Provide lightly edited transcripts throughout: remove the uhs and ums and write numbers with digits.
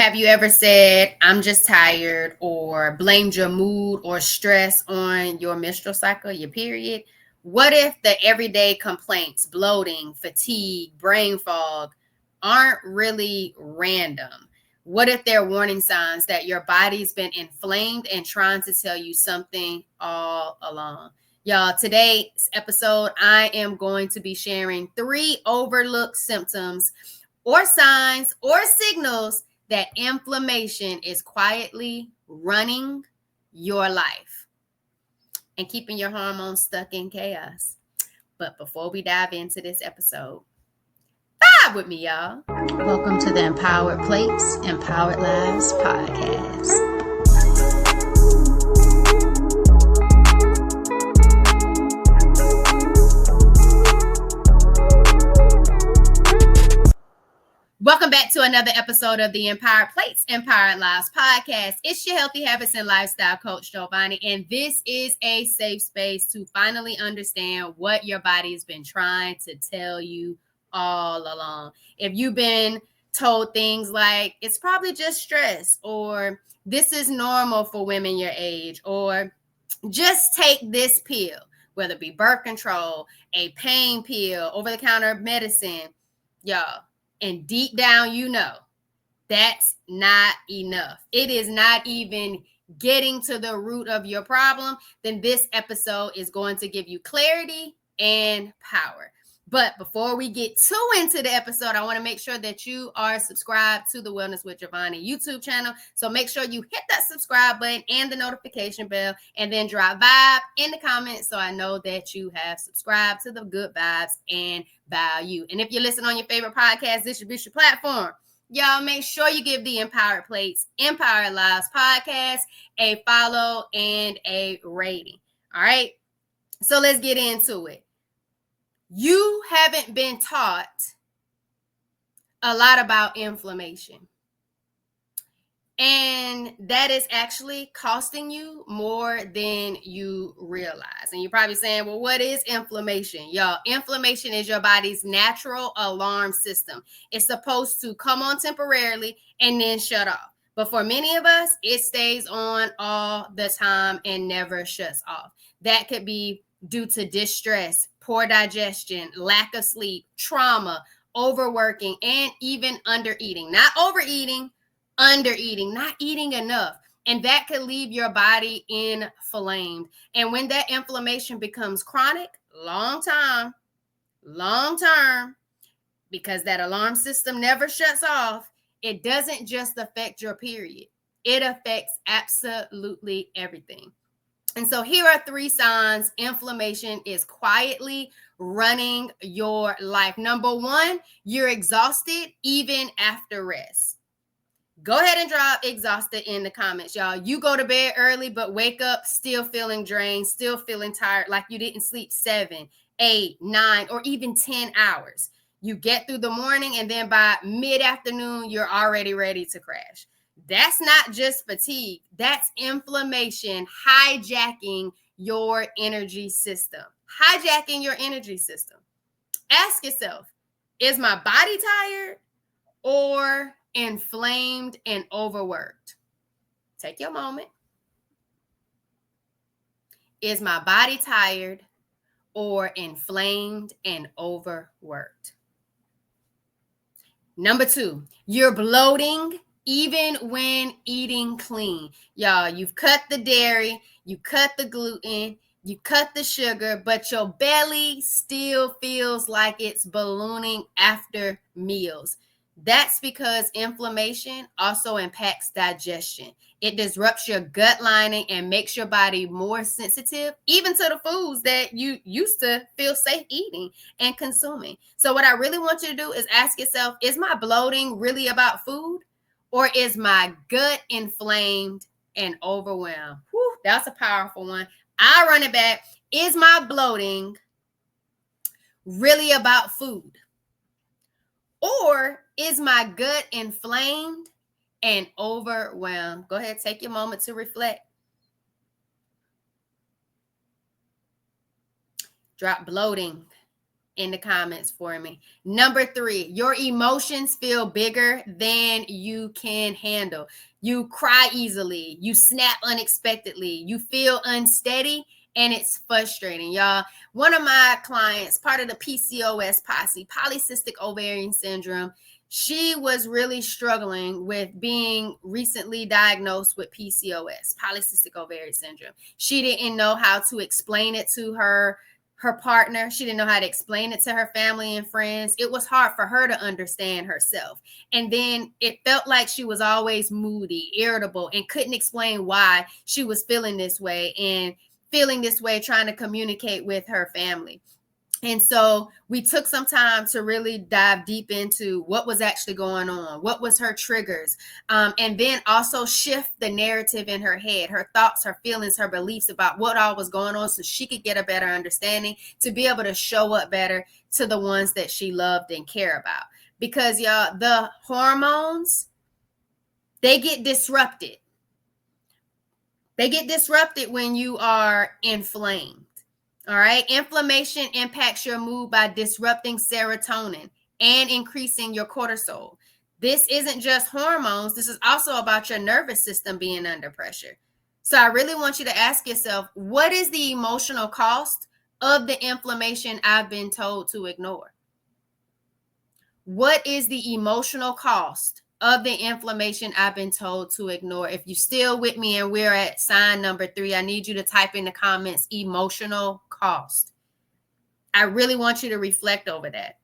Have you ever said, I'm just tired, or blamed your mood or stress on your menstrual cycle, your period? What if the everyday complaints, bloating, fatigue, brain fog, aren't really random? What if they're warning signs that your body's been inflamed and trying to tell you something all along? Y'all, today's episode, I am going to be sharing 3 overlooked symptoms or signs or signals that inflammation is quietly running your life and keeping your hormones stuck in chaos. But before we dive into this episode, vibe with me, y'all. Welcome to the Empowered Plates, Empowered Lives podcast. Welcome back to another episode of the Empowered Plates, Empowered Lives podcast. It's your Healthy Habits and Lifestyle Coach Jovonnie, and this is a safe space to finally understand what your body has been trying to tell you all along. If you've been told things like, it's probably just stress, or this is normal for women your age, or just take this pill, whether it be birth control, a pain pill, over-the-counter medicine, y'all. And deep down, you know, that's not enough. It is not even getting to the root of your problem. Then this episode is going to give you clarity and power. But before we get too into the episode, I want to make sure that you are subscribed to the Wellness with Jovonnie YouTube channel. So make sure you hit that subscribe button and the notification bell, and then drop vibe in the comments so I know that you have subscribed to the good vibes and value. And if you listen on your favorite podcast distribution platform, y'all make sure you give the Empowered Plates, Empowered Lives podcast a follow and a rating. All right. So let's get into it. You haven't been taught a lot about inflammation. And that is actually costing you more than you realize. And you're probably saying, well, what is inflammation? Y'all, inflammation is your body's natural alarm system. It's supposed to come on temporarily and then shut off. But for many of us, it stays on all the time and never shuts off. That could be due to distress, poor digestion, lack of sleep, trauma, overworking, and even undereating. Not overeating, undereating, not eating enough. And that could leave your body inflamed. And when that inflammation becomes chronic, long term, because that alarm system never shuts off, it doesn't just affect your period. It affects absolutely everything. And so here are 3 signs inflammation is quietly running your life. Number 1, you're exhausted even after rest. Go ahead and drop exhausted in the comments, y'all. You go to bed early, but wake up still feeling drained, still feeling tired, like you didn't sleep 7, 8, 9, or even 10 hours. You get through the morning, and then by mid-afternoon, you're already ready to crash. That's not just fatigue. That's inflammation hijacking your energy system. Hijacking your energy system. Ask yourself, is my body tired or inflamed and overworked? Take your moment. Is my body tired or inflamed and overworked? Number 2, you're bloating even when eating clean. Y'all, you've cut the dairy, you cut the gluten, you cut the sugar, but your belly still feels like it's ballooning after meals. That's because inflammation also impacts digestion. It disrupts your gut lining and makes your body more sensitive, even to the foods that you used to feel safe eating and consuming. So what I really want you to do is ask yourself, is my bloating really about food? Or is my gut inflamed and overwhelmed? Whew, that's a powerful one. I run it back. Is my bloating really about food? Or is my gut inflamed and overwhelmed? Go ahead, take your moment to reflect. Drop bloating. in the comments for me. Number 3, your emotions feel bigger than you can handle. You cry easily, you snap unexpectedly, you feel unsteady, and it's frustrating, y'all. One of my clients, part of the PCOS posse, polycystic ovarian syndrome, she was really struggling with being recently diagnosed with PCOS, polycystic ovarian syndrome. She didn't know how to explain it to her partner. She didn't know how to explain it to her family and friends. It was hard for her to understand herself. And then it felt like she was always moody, irritable, and couldn't explain why she was feeling this way and feeling this way, trying to communicate with her family. And so we took some time to really dive deep into what was actually going on, what was her triggers, and then also shift the narrative in her head, her thoughts, her feelings, her beliefs about what all was going on so she could get a better understanding to be able to show up better to the ones that she loved and care about. Because, y'all, the hormones, they get disrupted. They get disrupted when you are inflamed. All right. Inflammation impacts your mood by disrupting serotonin and increasing your cortisol. This isn't just hormones. This is also about your nervous system being under pressure. So I really want you to ask yourself, what is the emotional cost of the inflammation I've been told to ignore? What is the emotional cost of the inflammation I've been told to ignore? If you're still with me and we're at sign number 3, I need you to type in the comments, emotional cost. I really want you to reflect over that,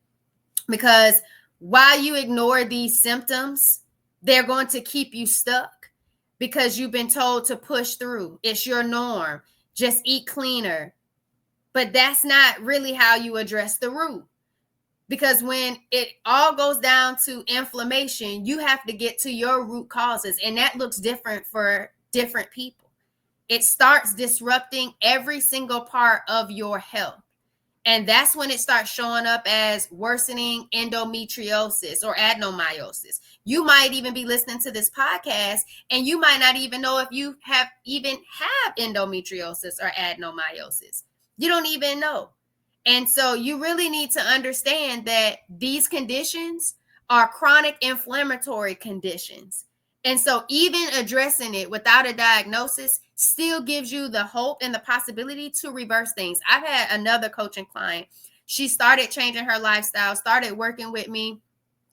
because while you ignore these symptoms, they're going to keep you stuck because you've been told to push through. It's your norm. Just eat cleaner. But that's not really how you address the root. Because when it all goes down to inflammation, you have to get to your root causes. And that looks different for different people. It starts disrupting every single part of your health. And that's when it starts showing up as worsening endometriosis or adenomyosis. You might even be listening to this podcast and you might not even know if you have endometriosis or adenomyosis. You don't even know. And so you really need to understand that these conditions are chronic inflammatory conditions. And so even addressing it without a diagnosis still gives you the hope and the possibility to reverse things. I've had another coaching client. She started changing her lifestyle, started working with me.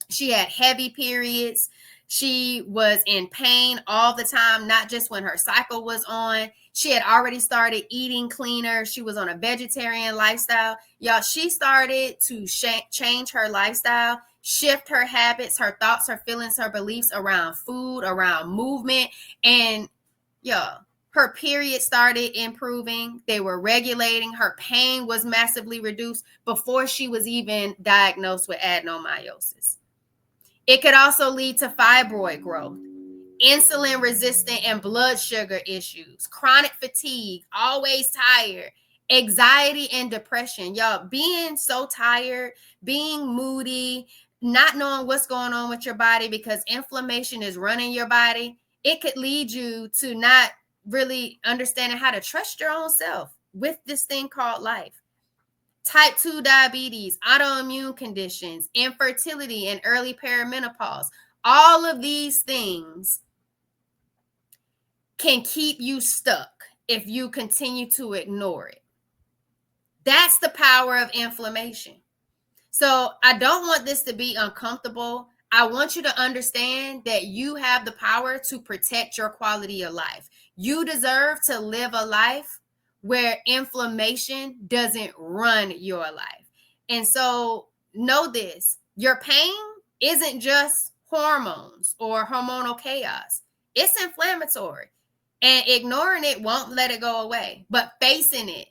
She had heavy periods. She was in pain all the time, not just when her cycle was on. She had already started eating cleaner. She was on a vegetarian lifestyle. Y'all, she started to change her lifestyle, shift her habits, her thoughts, her feelings, her beliefs around food, around movement. And y'all, her period started improving. They were regulating. Her pain was massively reduced before she was even diagnosed with adenomyosis. It could also lead to fibroid growth, insulin resistant and blood sugar issues, chronic fatigue, always tired, anxiety and depression. Y'all, being so tired, being moody, not knowing what's going on with your body because inflammation is running your body, it could lead you to not really understanding how to trust your own self with this thing called life. Type 2 diabetes, autoimmune conditions, infertility, and early perimenopause. All of these things can keep you stuck if you continue to ignore it. That's the power of inflammation. So I don't want this to be uncomfortable. I want you to understand that you have the power to protect your quality of life. You deserve to live a life where inflammation doesn't run your life. And so know this, your pain isn't just hormones or hormonal chaos. It's inflammatory. And ignoring it won't let it go away. But facing it,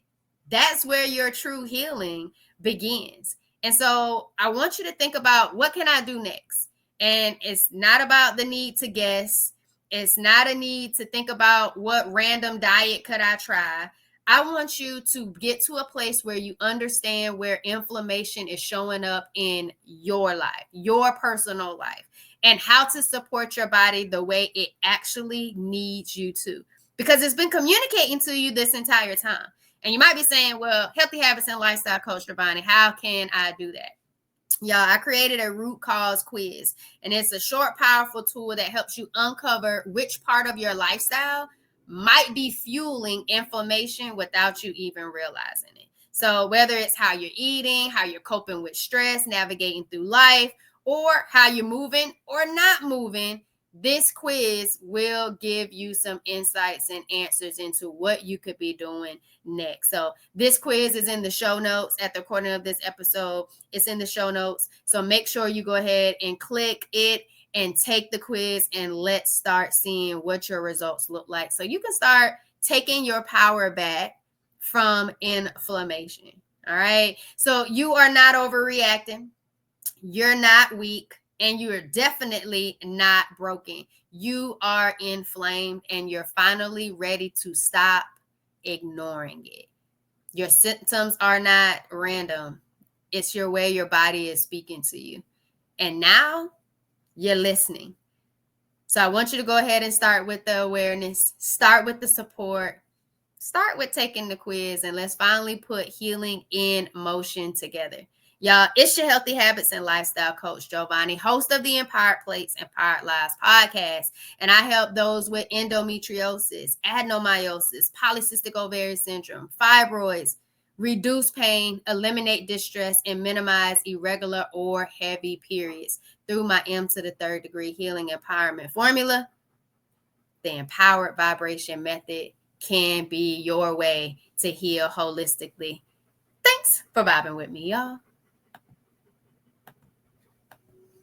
that's where your true healing begins. And so I want you to think about, what can I do next? And it's not about the need to guess. It's not a need to think about what random diet could I try. I want you to get to a place where you understand where inflammation is showing up in your life, your personal life, and how to support your body the way it actually needs you to. Because it's been communicating to you this entire time. And you might be saying, well, Healthy Habits and Lifestyle Coach Jovonnie, how can I do that? Y'all, I created a root cause quiz, and it's a short, powerful tool that helps you uncover which part of your lifestyle might be fueling inflammation without you even realizing it. So whether it's how you're eating, how you're coping with stress, navigating through life, or how you're moving or not moving, this quiz will give you some insights and answers into what you could be doing next. So this quiz is in the show notes at the corner of this episode. It's in the show notes. So make sure you go ahead and click it and take the quiz, and let's start seeing what your results look like. So you can start taking your power back from inflammation. All right. So you are not overreacting. You're not weak. And you are definitely not broken. You are inflamed, and you're finally ready to stop ignoring it. Your symptoms are not random. It's your way your body is speaking to you. And now you're listening. So I want you to go ahead and start with the awareness, start with the support, start with taking the quiz, and let's finally put healing in motion together. Y'all, it's your Healthy Habits and Lifestyle Coach Jovonnie, host of the Empowered Plates, Empowered Lives podcast. And I help those with endometriosis, adenomyosis, polycystic ovarian syndrome, fibroids, reduce pain, eliminate distress, and minimize irregular or heavy periods through my M to the third degree healing empowerment formula. The empowered vibration method can be your way to heal holistically. Thanks for vibing with me, y'all.